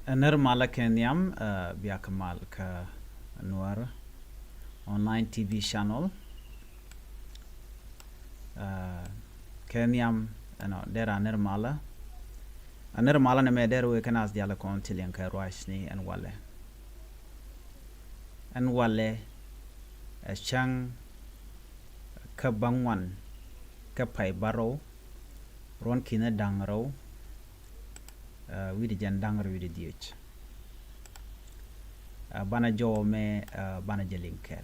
Nuer Kenyam biakamal ka Nuer Online TV channel. Kenyam dera Nuer Mala na me deru kanas diala kontilian ka roisni and walɛ. And walɛ a chang ka bangwan ka pai baro ron kina dangro widi jan dangro widi diech. Bana jo me bana jelinkel.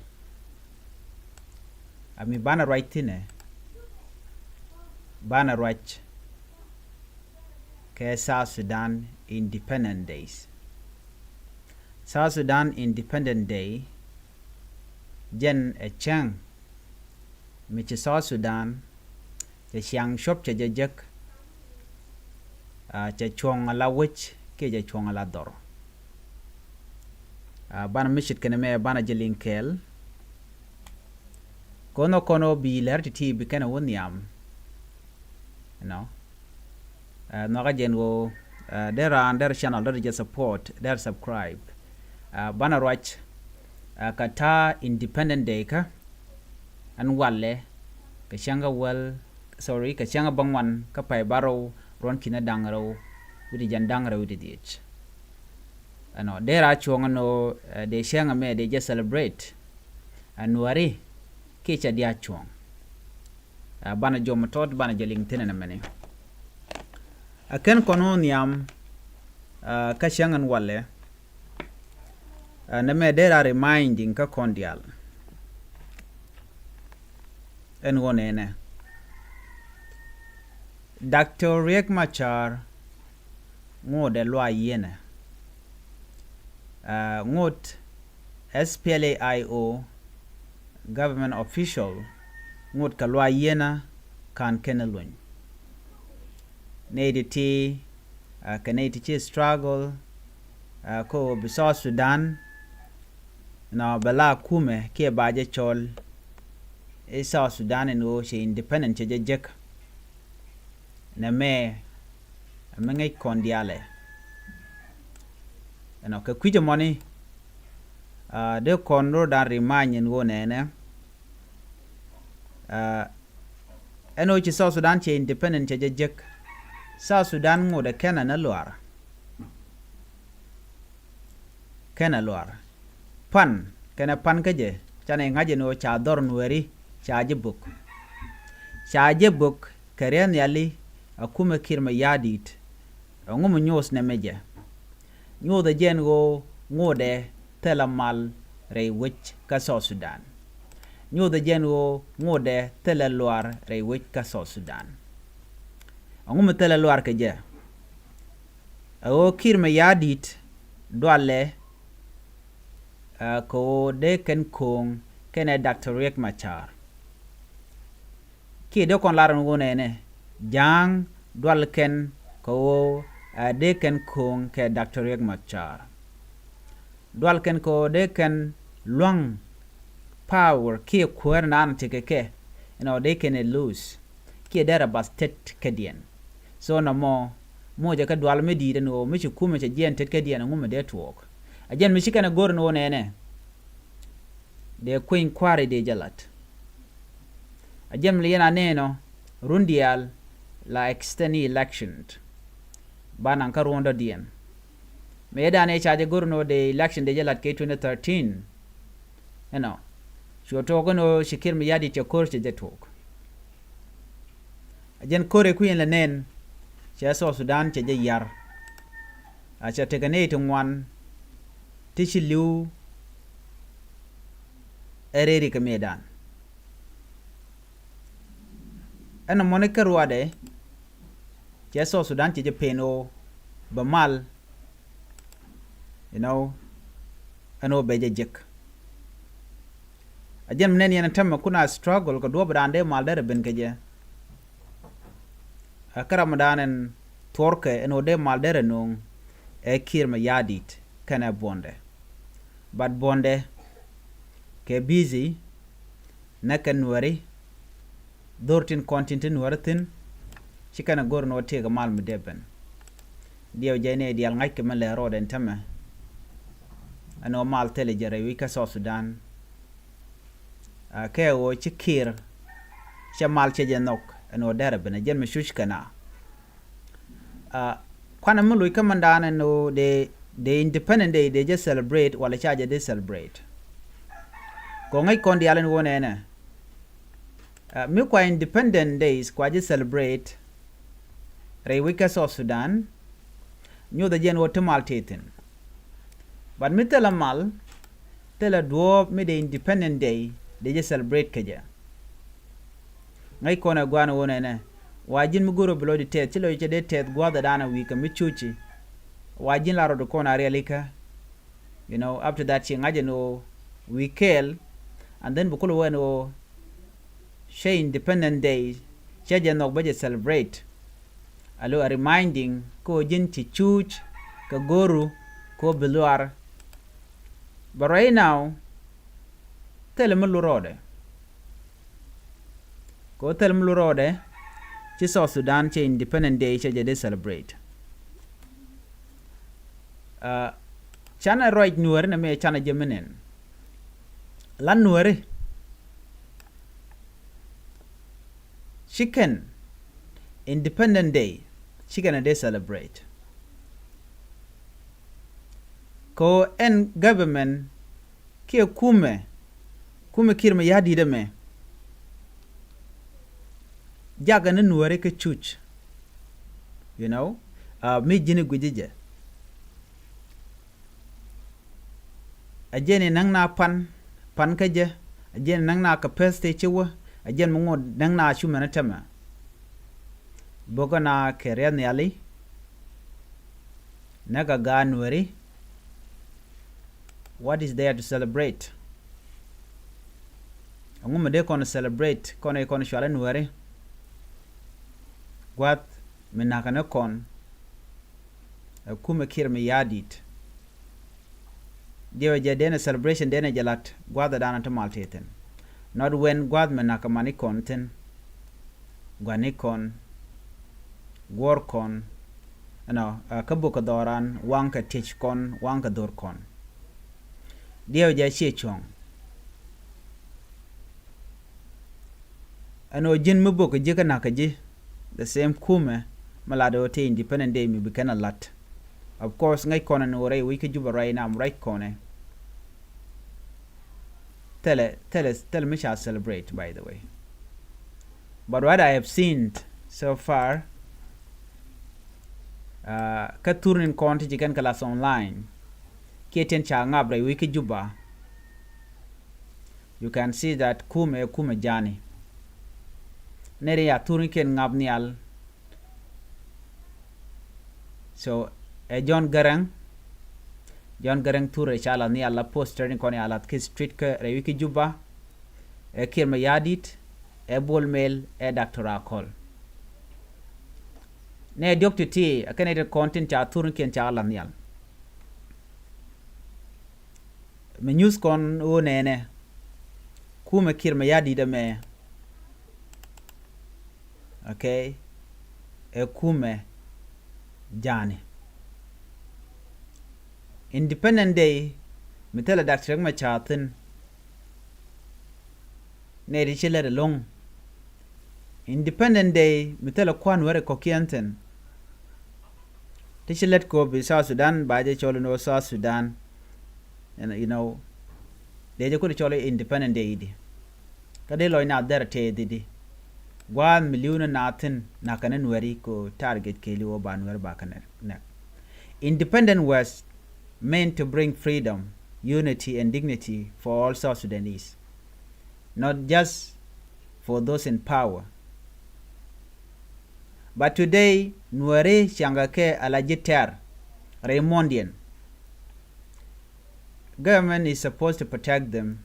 Ami bana right bana right ke South Sudan Independent Days. South Sudan Independent Day jen a chang michi South Sudan che chiang shop che jek che chong la wich ke je chong la dor. Bana mishit kene me bana jelinkel kono bi lerti bi kana wonyam no jen go their channel there just support there subscribe bana watch kata Independent Day ka an walɛ ka changa ka changa bangwan ka pai baro ron kina dangro widi jan dangro widi diech there chong de changa me they just celebrate nuääri ke cha dia chong bana jom tot bana jeling tenen mene aken kono niam ka changan walɛ na me there reminding ka kondial en wonene Dr. Riek Machar ngode lwa yene ngot SPLAIO government official ngot ka lwa yena kan kenelun neediti kaneti struggle ko South Sudan na bala kume ke baje chol South Sudan no she independent che jek na me amengai kondiale ka kwije money de konro dan rimanyen wonene eno che South Sudan che independent che jek South Sudan ngode kena na luar pan kena pan kaje chane ngaje no cha dor nuääri cha jebuk karen yali akume kirma yadit ngum nyos ne meje nyode jen go ngode telamal rei wich ka South Sudan nyode jen go ngode telaluar rei wich ka South Sudan ngum telaluar kaje o kirma yadit dwale ko de ken kong kene Dr. Riek Machar ki de kon laran wonene jang dwal ken ko de ken kong ke Dr. Riek Machar dwal ken ko de ken long power ki kwer nan tikeke de ken lose ki dera bastet kedien so no mo je ka dwal me di no mi kume je jen tet kedien ngume de twok ajen mi shikana gor no nene de queen kware de jalat ajem liena neno rundial la exteni election banan ka ronda dien me dane chaje gorno de election de jalat ke 2013 shoto gono shikir mi yadi te korche de tok ajen kore kuyen la nen che South Sudan che je yar acha tegane to ngwan tishilu ereri ka medan ana monika ruade che South Sudan che peno bamal ano beje jek ajem nen yana tamma kuna struggle ko do brande mal dere ben keje akara madanen torke eno de mal dere nong e kirma yadit kana bonde but bonde ke busy naka nuääri dortin kontintin nuääritin chikana gorno tega mal mdeben dio jene dial ngai ke male roden tama ano mal tele jere wi ka South Sudan ke o chikir chamal che jenok ano dara bena jen mishush kana kwana mulu kamandana no the independent day they just celebrate wala charge they celebrate ko ngai kon dialen wona na mi kwa independent days kwa just celebrate re wika South Sudan nyo da jen wote mal teten but mi tela mal tela duo mi the independent day they just celebrate kaja ngai kona gwana wona na wajin mi goro below the tet chilo che de tet gwa da dana wika mi chuchi wajin la rodo kona realika you know after that she ngaje no we kill and then bukulu weno she independent day she no budget celebrate alo a reminding ko jin chi chuch ka goru ko beluar but right now tell me lurode ko tell me lurode chi South Sudan che independent day che de celebrate chana right nuer na me chana jemenen la nuer chicken independent day chicken they celebrate ko en government ke kume kirma yadi de me jaga na nuer ke chuch you know me jini gujije ajene nang na pan kaje ajene nang na capacity chewa ajen mungo nang na chu mena tema boga na kere ne ali naga ga nueri what is there to celebrate ngum de kono celebrate kono shwala nueri gwat menaka na kon kuma kirme yadit dewa jadena celebration dena jalat gwada dana to malteten not when gwad menaka mani konten gwanikon gorkon kabuka doran wanka tichkon wanka dorkon dewa ja chong ano jin mubuka jika nakaji the same kume malado te independent day mi bikana lat of course ngai kona no ray we could juba right now right kone tell me shall celebrate by the way but what I have seen so far ka turnin konti jikan class online keten cha ngabre we could juba you can see that kume jani nere ya turin ken ngabnial so John Garang ture chala ni alla poster ni koni ala ki street ke rewiki juba kirma yadit bol mail Dr. Akol ne doctor t akane de content cha turin ken chala nial me news kon o nene kuma kirma yadi de me okay kume jani independent day mitela Dr. ma chatin ne ri chele long independent day mitela kwan were kokianten tishilet ko bi South Sudan ba je cholo no South Sudan and you know de je ko cholo independent day di kade loy na der te di 1 million natin nakanen wari ko target keli wo banwer bakaner independent was meant to bring freedom, unity and dignity for all South Sudanese, not just for those in power. But today, nuääri shangake alajiter Raymondian. Government is supposed to protect them.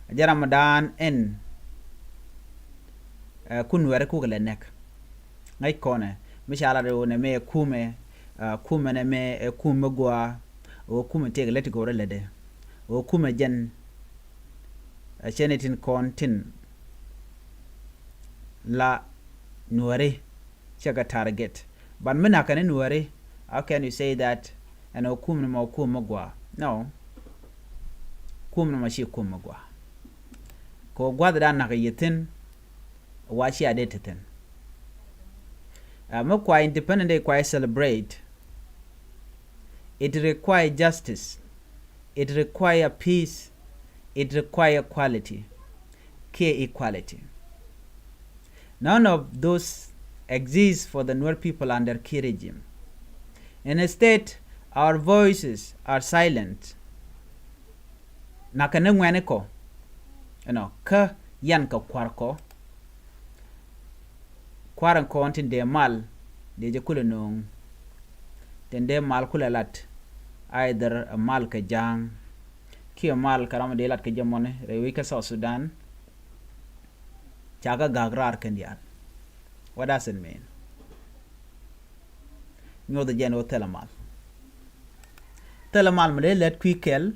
Ramadan en kunwere kugalenek. Ngai kone mishala re one me kume ne me kume gwa o kume tege leti gore lede o kume jen chenetin kontin la nuääri chaga target But mina kan nuääri. How can you say that? And okum na okum magwa? No. Kum na mashi kum magwa. Ko gwada da naka yitin washi adetitin. Makwa independent day kwa celebrate. It requires justice. It requires peace. It requires equality. Equality. None of those exist for the Nuer people under Key regime. Instead, our voices are silent. Nakane ngweneko. Ka yan ka kwarko. Kwaran ko antin de mal de je kula nung. Tende mal kula lat. Either a mal ka jang. Ki a mal karama de lat ka jamone. Rewi ka South Sudan. Chaga gagrar kendian. What does it mean? Nyo the general telemal. Telemal made let quikel.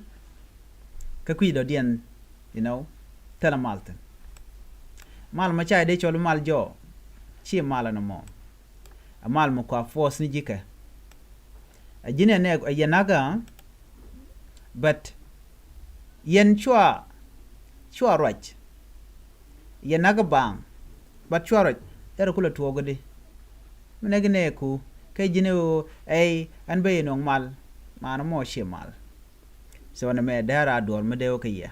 Kaquido dien, telemalten. Mal machai de chol mal jo. Chi mal no mo. A mal mo kwa force ni jike. A jine ne a yenaga. But yen chua right. Yenaga bang. But chua right. Ero kula tuogodi. Menegine ku. Kay jine o ay anbay nong mal. Mano mo shi mal. So na me dara ador me de okay ya.